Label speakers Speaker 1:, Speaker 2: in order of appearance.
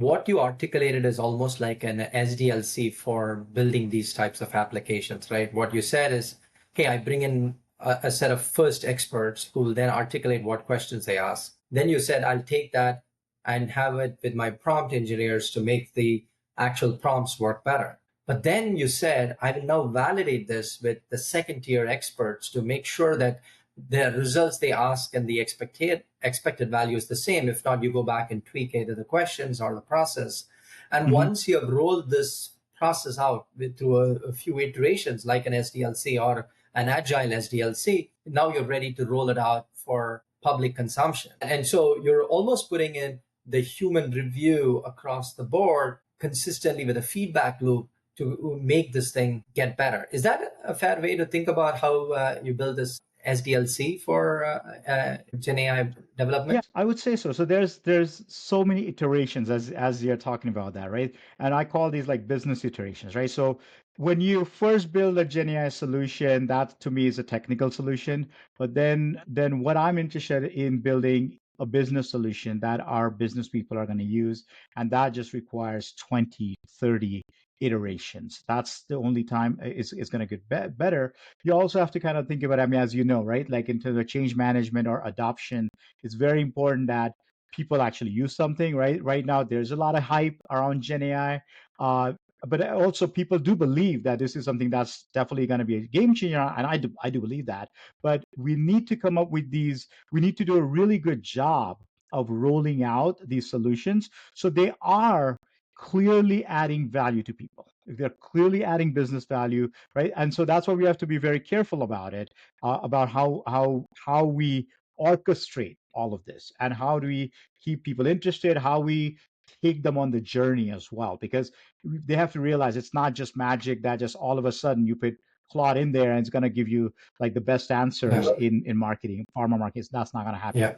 Speaker 1: What you articulated is almost like an SDLC for building these types of applications, right? What you said is, hey, I bring in a set of first experts who will then articulate what questions they ask. Then you said, I'll take that and have it with my prompt engineers to make the actual prompts work better. But then you said, I will now validate this with the second tier experts to make sure that the results they ask and the expected value is the same. If not, you go back and tweak either the questions or the process. And
Speaker 2: Mhm.
Speaker 1: once you have rolled this process out through a few iterations, like an SDLC or an agile SDLC, now you're ready to roll it out for public consumption. And so you're almost putting in the human review across the board consistently with a feedback loop to make this thing get better. Is that a fair way to think about how you build this SDLC for Gen AI
Speaker 2: Yeah,
Speaker 1: development?
Speaker 2: I would say so. So there's so many iterations as you're talking about that, right? And I call these like business iterations, right? So when you first build a Gen AI solution, that to me is a technical solution. But then what I'm interested in building a business solution that our business people are going to use, and that just requires 20, 30 iterations. That's the only time it's going to get better. You also have to kind of think about, I mean, as you know, right? Like in terms of change management or adoption, it's very important that people actually use something, right? Right now, there's a lot of hype around Gen AI, but also people do believe that this is something that's definitely going to be a game changer, and I do believe that. But we need to come up with these. We need to do a really good job of rolling out these solutions so they are clearly adding value to people. If they're clearly adding business value, right? And so that's why we have to be very careful about it, about how we orchestrate all of this and how do we keep people interested, how we take them on the journey as well, because they have to realize it's not just magic that just all of a sudden you put Claude in there and it's going to give you like the best answers
Speaker 1: Yeah.
Speaker 2: in marketing, pharma markets. That's not going to happen.
Speaker 1: Yeah.